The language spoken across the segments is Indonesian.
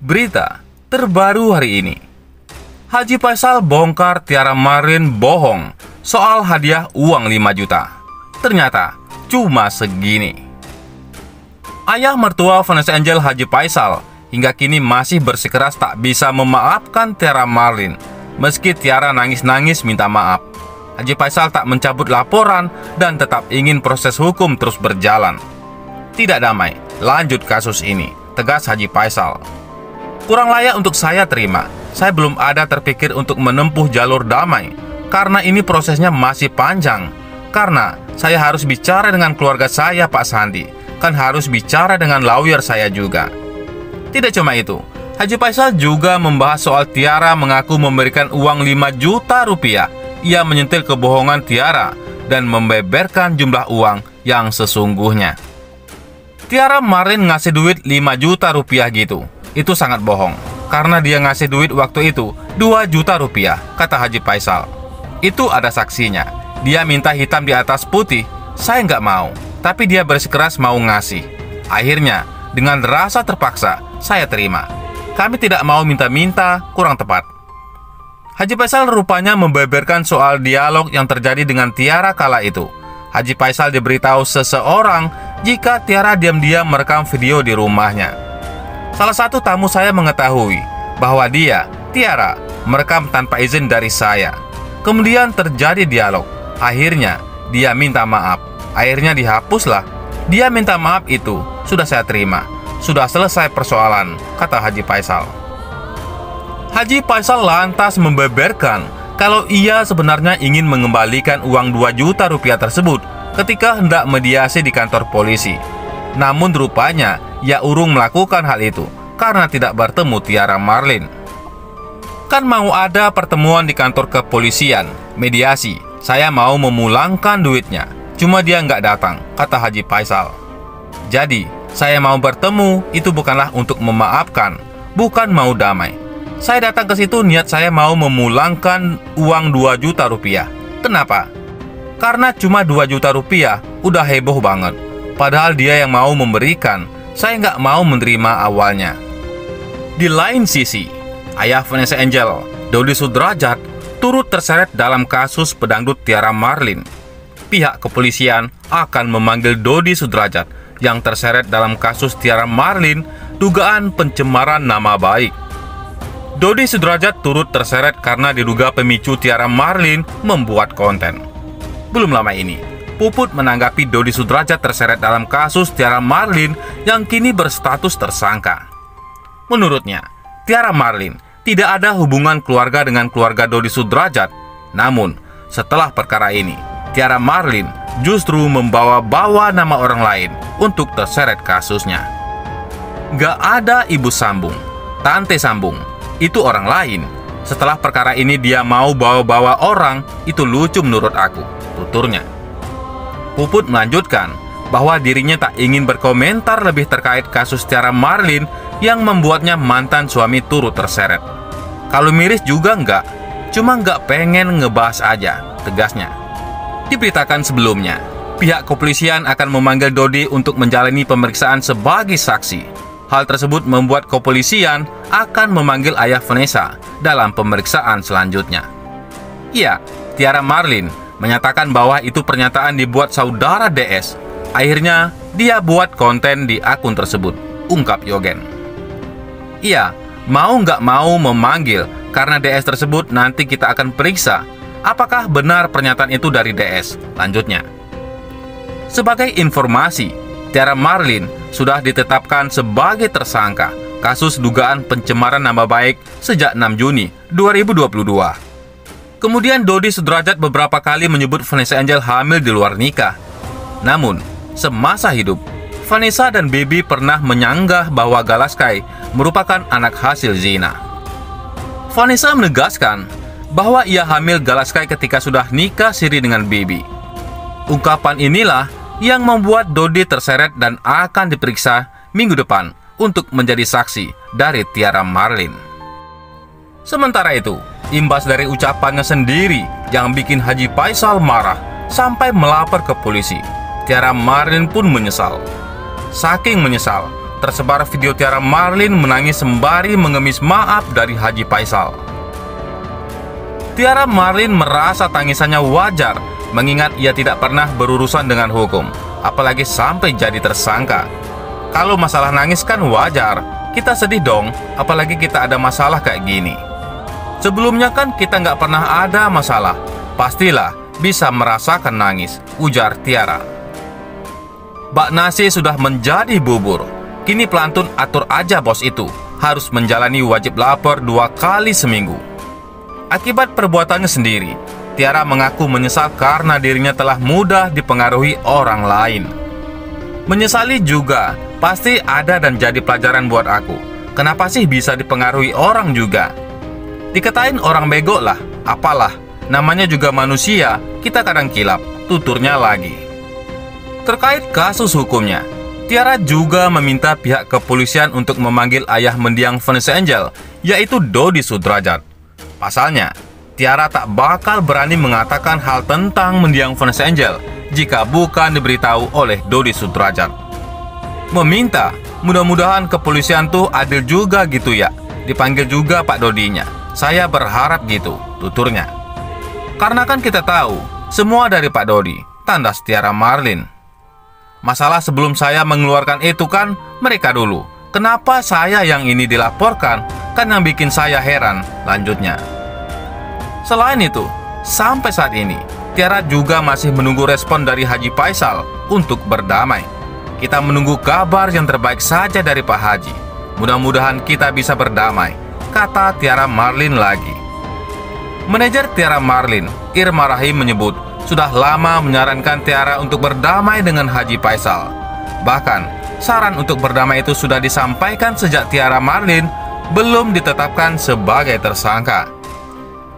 Berita terbaru hari ini. Haji Faisal bongkar Tiara Marlin bohong soal hadiah uang 5 juta. Ternyata cuma segini. Ayah mertua Vanessa Angel Haji Faisal hingga kini masih bersikeras tak bisa memaafkan Tiara Marlin. Meski Tiara nangis-nangis minta maaf, Haji Faisal tak mencabut laporan dan tetap ingin proses hukum terus berjalan. Tidak damai, lanjut kasus ini, tegas Haji Faisal. Kurang layak untuk saya terima. Saya belum ada terpikir untuk menempuh jalur damai, karena ini prosesnya masih panjang. Karena saya harus bicara dengan keluarga saya, Pak Sandi. Kan harus bicara dengan lawyer saya juga. Tidak cuma itu, Haji Faisal juga membahas soal Tiara mengaku memberikan uang 5 juta rupiah. Ia menyentil kebohongan Tiara dan membeberkan jumlah uang yang sesungguhnya. Tiara Marlin ngasih duit 5 juta rupiah gitu. Itu sangat bohong, karena dia ngasih duit waktu itu 2 juta rupiah, kata Haji Faisal. Itu ada saksinya. Dia minta hitam di atas putih. Saya nggak mau, tapi dia bersikeras mau ngasih. Akhirnya, dengan rasa terpaksa, saya terima. Kami tidak mau minta-minta, kurang tepat. Haji Faisal rupanya membeberkan soal dialog yang terjadi dengan Tiara kala itu. Haji Faisal diberitahu seseorang jika Tiara diam-diam merekam video di rumahnya. Salah satu tamu saya mengetahui bahwa dia, Tiara, merekam tanpa izin dari saya. Kemudian terjadi dialog. Akhirnya, dia minta maaf. Akhirnya dihapuslah. Dia minta maaf itu sudah saya terima. Sudah selesai persoalan, kata Haji Faisal. Haji Faisal lantas membeberkan kalau ia sebenarnya ingin mengembalikan uang 2 juta rupiah tersebut ketika hendak mediasi di kantor polisi. Namun rupanya ia urung melakukan hal itu karena tidak bertemu Tiara Marlin. Kan mau ada pertemuan di kantor kepolisian, mediasi. Saya mau memulangkan duitnya, cuma dia nggak datang, kata Haji Faisal. Jadi, saya mau bertemu itu bukanlah untuk memaafkan, bukan mau damai. Saya datang ke situ niat saya mau memulangkan uang 2 juta rupiah. Kenapa? Karena cuma 2 juta rupiah udah heboh banget. Padahal dia yang mau memberikan, saya nggak mau menerima awalnya. Di lain sisi, ayah Vanessa Angel, Dodi Sudrajat, turut terseret dalam kasus pedangdut Tiara Marlin. Pihak kepolisian akan memanggil Dodi Sudrajat yang terseret dalam kasus Tiara Marlin dugaan pencemaran nama baik. Dodi Sudrajat turut terseret karena diduga pemicu Tiara Marlin membuat konten. Belum lama ini, Puput menanggapi Dodi Sudrajat terseret dalam kasus Tiara Marlin yang kini berstatus tersangka. Menurutnya, Tiara Marlin tidak ada hubungan keluarga dengan keluarga Dodi Sudrajat. Namun, setelah perkara ini, Tiara Marlin justru membawa-bawa nama orang lain untuk terseret kasusnya. Gak ada Ibu Sambung, Tante Sambung, itu orang lain. Setelah perkara ini dia mau bawa-bawa orang, itu lucu menurut aku, tuturnya. Puput melanjutkan bahwa dirinya tak ingin berkomentar lebih terkait kasus Tiara Marlin yang membuatnya mantan suami turut terseret. Kalau miris juga enggak, cuma enggak pengen ngebahas aja, tegasnya. Diberitakan sebelumnya, pihak kepolisian akan memanggil Dodi untuk menjalani pemeriksaan sebagai saksi. Hal tersebut membuat kepolisian akan memanggil ayah Vanessa dalam pemeriksaan selanjutnya. Iya, Tiara Marlin menyatakan bahwa itu pernyataan dibuat saudara DS. Akhirnya, dia buat konten di akun tersebut, ungkap Yogen. Iya, mau nggak mau memanggil, karena DS tersebut nanti kita akan periksa apakah benar pernyataan itu dari DS, lanjutnya. Sebagai informasi, Tiara Marlin sudah ditetapkan sebagai tersangka kasus dugaan pencemaran nama baik sejak 6 Juni 2022. Kemudian Dodi Sudrajat beberapa kali menyebut Vanessa Angel hamil di luar nikah. Namun, semasa hidup, Vanessa dan Baby pernah menyanggah bahwa Galaskai merupakan anak hasil zina. Vanessa menegaskan bahwa ia hamil Galaskai ketika sudah nikah siri dengan Baby. Ungkapan inilah yang membuat Dodi terseret dan akan diperiksa minggu depan untuk menjadi saksi dari Tiara Marlin. Sementara itu, imbas dari ucapannya sendiri yang bikin Haji Faisal marah sampai melapor ke polisi, Tiara Marlin pun menyesal. Saking menyesal, tersebar video Tiara Marlin menangis sembari mengemis maaf dari Haji Faisal. Tiara Marlin merasa tangisannya wajar, mengingat ia tidak pernah berurusan dengan hukum, apalagi sampai jadi tersangka. Kalau masalah nangis kan wajar, kita sedih dong, apalagi kita ada masalah kayak gini. Sebelumnya kan kita nggak pernah ada masalah, pastilah bisa merasakan nangis, ujar Tiara. Bak nasi sudah menjadi bubur. Kini pelantun atur aja bos itu harus menjalani wajib lapor 2 kali seminggu. Akibat perbuatannya sendiri, Tiara mengaku menyesal karena dirinya telah mudah dipengaruhi orang lain. Menyesali juga, pasti ada dan jadi pelajaran buat aku. Kenapa sih bisa dipengaruhi orang juga? Dikatain orang bego lah, apalah, namanya juga manusia, kita kadang kilap, tuturnya lagi. Terkait kasus hukumnya, Tiara juga meminta pihak kepolisian untuk memanggil ayah mendiang Vanessa Angel, yaitu Dodi Sudrajat. Pasalnya, Tiara tak bakal berani mengatakan hal tentang mendiang Vanessa Angel jika bukan diberitahu oleh Dodi Sudrajat. Meminta, mudah-mudahan kepolisian tuh adil juga gitu ya, dipanggil juga Pak Dodinya. Saya berharap gitu, tuturnya. Karena kan kita tahu, semua dari Pak Dodi, tandas Tiara Marlin. Masalah sebelum saya mengeluarkan itu kan mereka dulu. Kenapa saya yang ini dilaporkan? Kan yang bikin saya heran, lanjutnya. Selain itu, sampai saat ini, Tiara juga masih menunggu respon dari Haji Faisal untuk berdamai. Kita menunggu kabar yang terbaik saja dari Pak Haji. Mudah-mudahan kita bisa berdamai, kata Tiara Marlin lagi. Manajer Tiara Marlin, Irma Rahim, menyebut sudah lama menyarankan Tiara untuk berdamai dengan Haji Faisal. Bahkan, saran untuk berdamai itu sudah disampaikan sejak Tiara Marlin belum ditetapkan sebagai tersangka.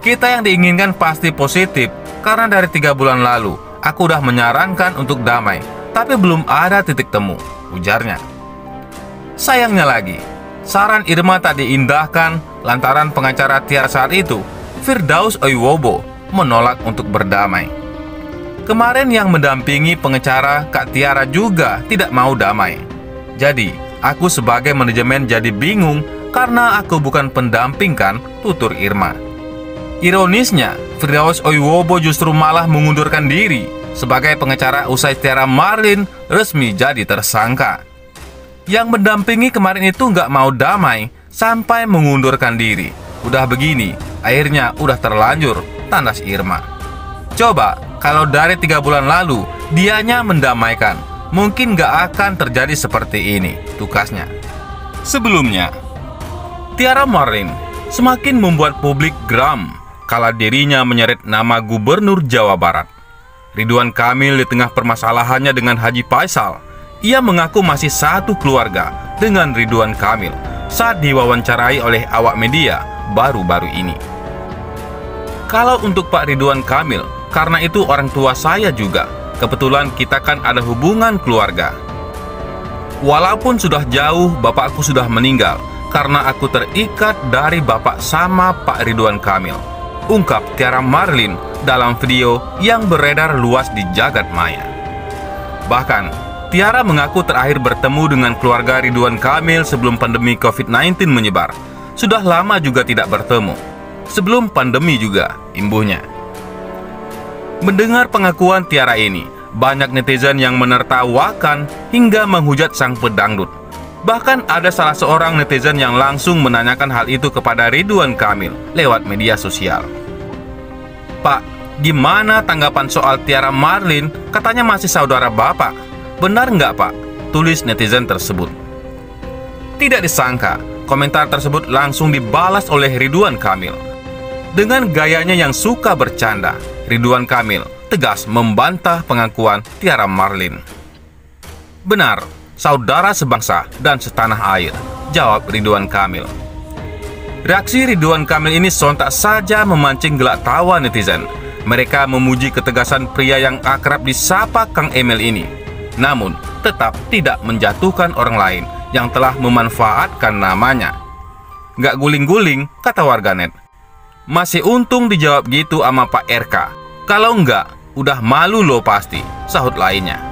Kita yang diinginkan pasti positif, karena dari 3 bulan lalu aku udah menyarankan untuk damai, tapi belum ada titik temu, ujarnya. Sayangnya lagi, saran Irma tak diindahkan lantaran pengacara Tiara saat itu, Firdaus Oiwobo, menolak untuk berdamai. Kemarin yang mendampingi pengacara Kak Tiara juga tidak mau damai. Jadi, aku sebagai manajemen jadi bingung karena aku bukan pendamping kan, tutur Irma. Ironisnya, Firdaus Oiwobo justru malah mengundurkan diri sebagai pengacara usai Tiara Marlin resmi jadi tersangka. Yang mendampingi kemarin itu nggak mau damai sampai mengundurkan diri. Udah begini, akhirnya udah terlanjur, tandas Irma. Coba, kalau dari 3 bulan lalu dianya mendamaikan, mungkin nggak akan terjadi seperti ini, tukasnya. Sebelumnya, Tiara Marlin semakin membuat publik geram kala dirinya menyeret nama Gubernur Jawa Barat. Ridwan Kamil di tengah permasalahannya dengan Haji Faisal, ia mengaku masih satu keluarga dengan Ridwan Kamil saat diwawancarai oleh awak media baru-baru ini. Kalau untuk Pak Ridwan Kamil, karena itu orang tua saya juga. Kebetulan kita kan ada hubungan keluarga. Walaupun sudah jauh, bapakku sudah meninggal karena aku terikat dari bapak sama Pak Ridwan Kamil, ungkap Tiara Marlin dalam video yang beredar luas di jagat maya. Bahkan, Tiara mengaku terakhir bertemu dengan keluarga Ridwan Kamil sebelum pandemi COVID-19 menyebar. Sudah lama juga tidak bertemu. Sebelum pandemi juga, imbuhnya. Mendengar pengakuan Tiara ini, banyak netizen yang menertawakan hingga menghujat sang pedangdut. Bahkan ada salah seorang netizen yang langsung menanyakan hal itu kepada Ridwan Kamil lewat media sosial. Pak, gimana tanggapan soal Tiara Marlin? Katanya masih saudara bapak. Benar nggak Pak? Tulis netizen tersebut. Tidak disangka, komentar tersebut langsung dibalas oleh Ridwan Kamil. Dengan gayanya yang suka bercanda, Ridwan Kamil tegas membantah pengakuan Tiara Marlin. Benar, saudara sebangsa dan setanah air, jawab Ridwan Kamil. Reaksi Ridwan Kamil ini sontak saja memancing gelak tawa netizen. Mereka memuji ketegasan pria yang akrab disapa Kang Emil ini, namun tetap tidak menjatuhkan orang lain yang telah memanfaatkan namanya. Nggak guling-guling, kata warganet. Masih untung dijawab gitu sama Pak RK. Kalau enggak, udah malu lo pasti, sahut lainnya.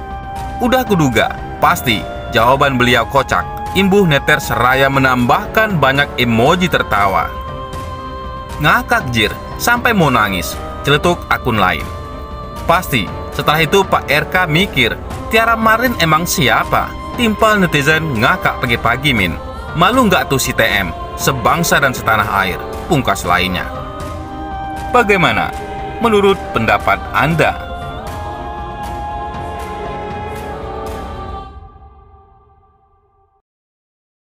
Udah kuduga, pasti Jawaban beliau kocak. Imbuh neter seraya menambahkan banyak emoji tertawa. Ngakak jir, sampai mau nangis, celetuk akun lain. Pasti, setelah itu Pak RK mikir, Tiara Marin emang siapa? Timpal netizen ngakak pagi-pagi min. Malu nggak tuh si TM, sebangsa dan setanah air, pungkas lainnya. Bagaimana menurut pendapat Anda?